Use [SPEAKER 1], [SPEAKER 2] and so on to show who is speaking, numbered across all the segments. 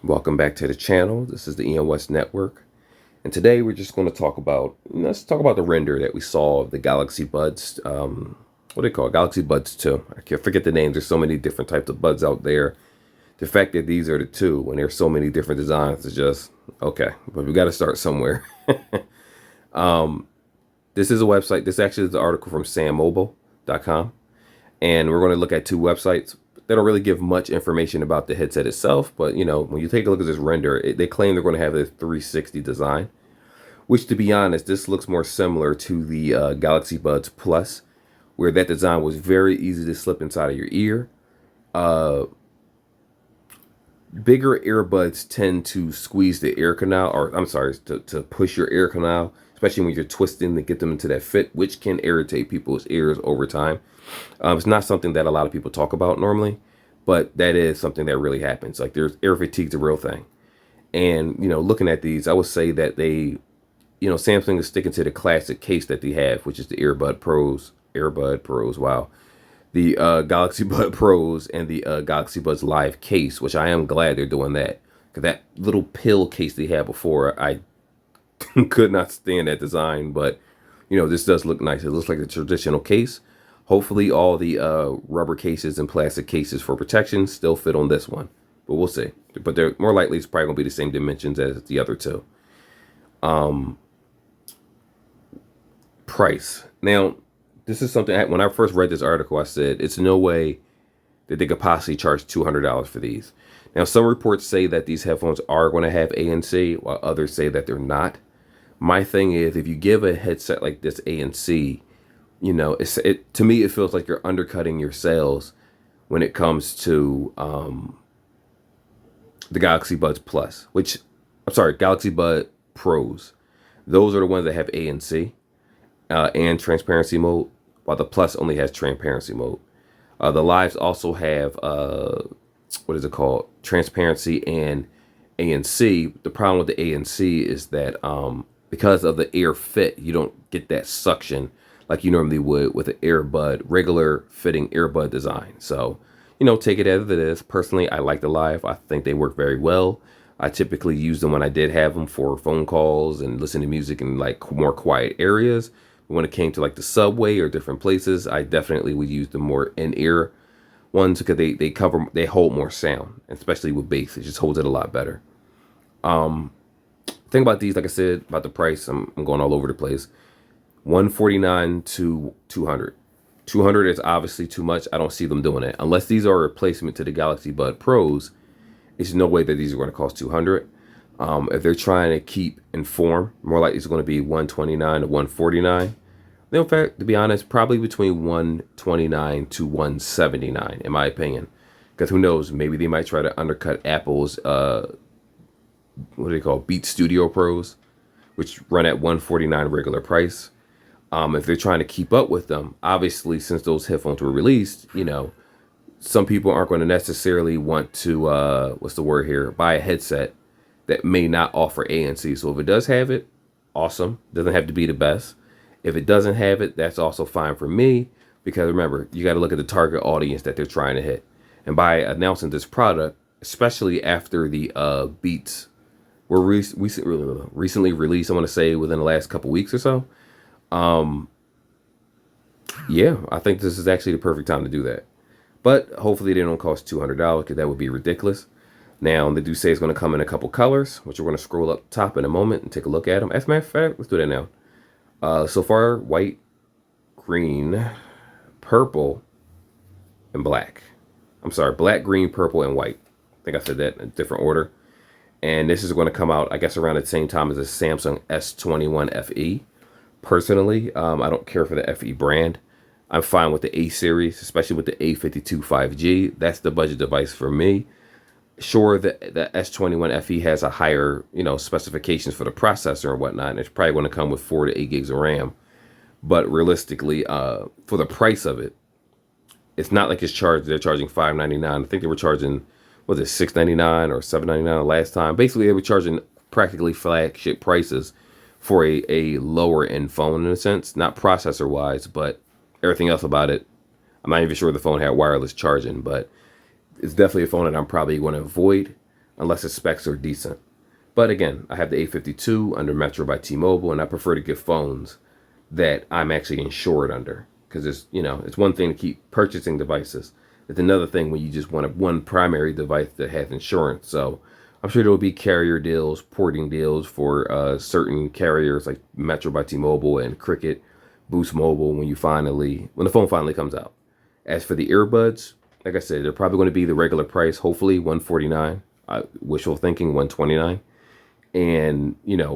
[SPEAKER 1] Welcome back to the channel. This is the Ian West Network, and today we're just going to talk about the render that we saw of the Galaxy Buds. What do they call it? Galaxy Buds 2. I can't forget the names. There's so many different types of buds out there. The fact that these are the two when there's so many different designs is just okay. But we got to start somewhere. This is a website. This actually is an article from sammobile.com, and we're going to look at two websites. They don't really give much information about the headset itself, but when you take a look at this render, they claim they're going to have a 360 design, which, to be honest, this looks more similar to the Galaxy Buds Plus, where that design was very easy to slip inside of your ear. Bigger earbuds tend to squeeze the ear canal, or I'm sorry, to push your ear canal, especially when you're twisting to get them into that fit, which can irritate people's ears over time. It's not something that a lot of people talk about normally, but that is something that really happens. Like, there's ear fatigue is a real thing. And, looking at these, I would say that Samsung is sticking to the classic case that they have, which is the Earbud Pros, wow. The Galaxy Bud Pros and the Galaxy Buds Live case, which I am glad they're doing that. Because that little pill case they had before, I could not stand that design, but, this does look nice. It looks like a traditional case. Hopefully all the rubber cases and plastic cases for protection still fit on this one, but we'll see. But they're more likely it's probably gonna be the same dimensions as the other two. Price. Now, this is something when I first read this article, I said it's no way that they could possibly charge $200 for these. Now, some reports say that these headphones are going to have ANC, while others say that they're not. My thing is, if you give a headset like this ANC, to me it feels like you're undercutting your sales when it comes to the Galaxy Buds Plus, which I'm sorry, Galaxy Bud Pros. Those are the ones that have ANC and transparency mode, while the Plus only has transparency mode. The Lives also have what is it called? Transparency and ANC. The problem with the ANC is that because of the air fit, you don't get that suction like you normally would with an earbud, regular fitting earbud design. So, take it as it is. Personally, I like the Live. I think they work very well. I typically use them when I did have them for phone calls and listen to music in like more quiet areas. When it came to like the subway or different places, I definitely would use the more in-ear ones because they hold more sound, especially with bass. It just holds it a lot better. Thing about these, like I said, about the price, I'm going all over the place. 149 to 200. 200 is obviously too much. I don't see them doing it. Unless these are a replacement to the Galaxy Bud Pros, there's no way that these are going to cost 200. If they're trying to keep informed, more likely it's going to be 129 to 149. In fact, to be honest, probably between 129 to 179, in my opinion. Because who knows, maybe they might try to undercut Apple's, what do they call, Beat Studio Pros, which run at 149 regular price. If they're trying to keep up with them, obviously, since those headphones were released, some people aren't going to necessarily want to, what's the word here, buy a headset that may not offer ANC. So if it does have it, awesome. Doesn't have to be the best. If it doesn't have it, that's also fine for me, because remember, you got to look at the target audience that they're trying to hit. And by announcing this product, especially after the Beats were recently released, I want to say within the last couple weeks or so, yeah, I think this is actually the perfect time to do that. But hopefully they don't cost $200 because that would be ridiculous. Now, they do say it's going to come in a couple colors, which we're going to scroll up top in a moment and take a look at them. As a matter of fact, let's do that now. So far, white, green, purple, and black. I'm sorry, black, green, purple, and white. I think I said that in a different order. And this is going to come out, I guess, around the same time as the Samsung S21 FE. Personally, I don't care for the FE brand. I'm fine with the A series, especially with the A52 5G. That's the budget device for me. Sure, the S21 FE has a higher, specifications for the processor and whatnot. And it's probably going to come with 4 to 8 gigs of RAM. But realistically, for the price of it, it's not like they're charging $599. I think they were charging, was it $699 or $799 last time? Basically, they were charging practically flagship prices for a lower end phone in a sense, not processor wise, but everything else about it. I'm not even sure the phone had wireless charging, but it's definitely a phone that I'm probably going to avoid. unless the specs are decent. But again, I have the A52 under Metro by T-Mobile, and I prefer to get phones that I'm actually insured under, because it's one thing to keep purchasing devices. It's another thing when you just want one primary device that has insurance. So I'm sure there will be carrier deals, porting deals for certain carriers like Metro by T-Mobile and Cricket, Boost Mobile when the phone finally comes out. As for the earbuds, like I said, they're probably going to be the regular price, hopefully $149. Wishful thinking, $129. And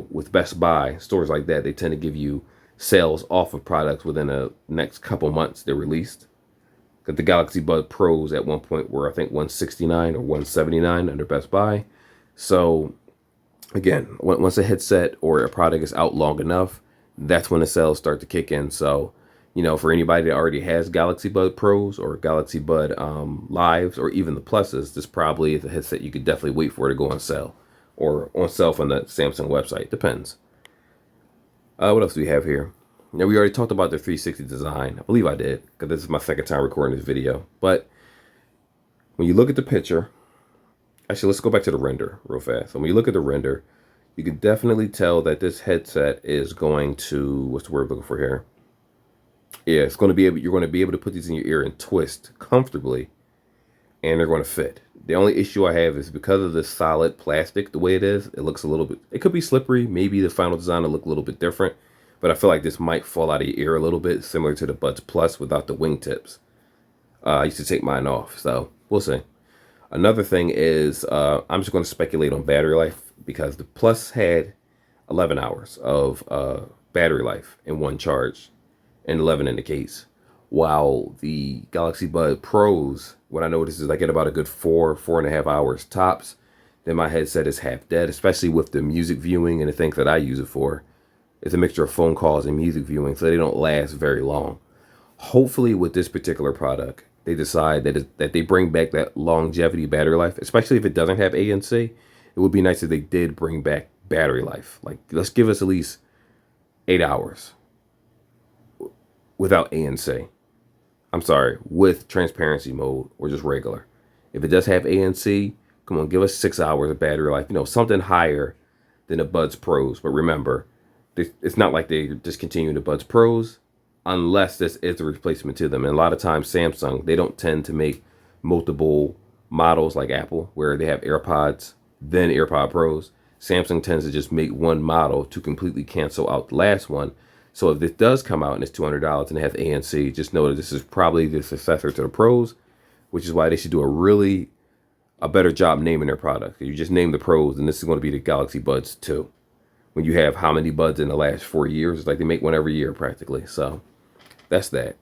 [SPEAKER 1] with Best Buy, stores like that, they tend to give you sales off of products within the next couple months they're released. Because the Galaxy Buds Pros at one point were, I think, $169 or $179 under Best Buy. So again, once a headset or a product is out long enough, that's when the sales start to kick in. So for anybody that already has Galaxy Bud Pros or Galaxy Bud Lives or even the Pluses, this probably is a headset you could definitely wait for it to go on sale, or on sale from the Samsung website. Depends. What else do we have here? Now, we already talked about the 360 design. I believe I did, because this is my second time recording this video. But when you look at the picture, actually, let's go back to the render real fast. When you look at the render, you can definitely tell that this headset is going to, what's the word I'm looking for here? Yeah, you're going to be able to put these in your ear and twist comfortably, and they're going to fit. The only issue I have is because of the solid plastic, the way it is, it looks a little bit, it could be slippery. Maybe the final design will look a little bit different, but I feel like this might fall out of your ear a little bit, similar to the Buds Plus without the wingtips. I used to take mine off, so we'll see. Another thing is, I'm just going to speculate on battery life, because the Plus had 11 hours of battery life in one charge, and 11 in the case. While the Galaxy Bud Pros, what I noticed is I get about a good 4.5 hours tops. Then my headset is half dead, especially with the music viewing and the things that I use it for. It's a mixture of phone calls and music viewing, so they don't last very long. Hopefully with this particular product, they decide that they bring back that longevity battery life, especially if it doesn't have ANC. It would be nice if they did bring back battery life. Like, let's give us at least 8 hours without ANC. I'm sorry, with transparency mode or just regular. If it does have ANC, come on, give us 6 hours of battery life. Something higher than the Buds Pros. But remember, it's not like they discontinue the Buds Pros unless this is a replacement to them. And a lot of times, Samsung, they don't tend to make multiple models like Apple, where they have AirPods, then AirPod Pros. Samsung tends to just make one model to completely cancel out the last one. So if this does come out and it's $200 and it has ANC, just know that this is probably the successor to the Pros, which is why they should do a better job naming their product. If you just name the Pros, and this is going to be the Galaxy Buds 2. When you have how many buds in the last 4 years? It's like they make one every year practically. So that's that.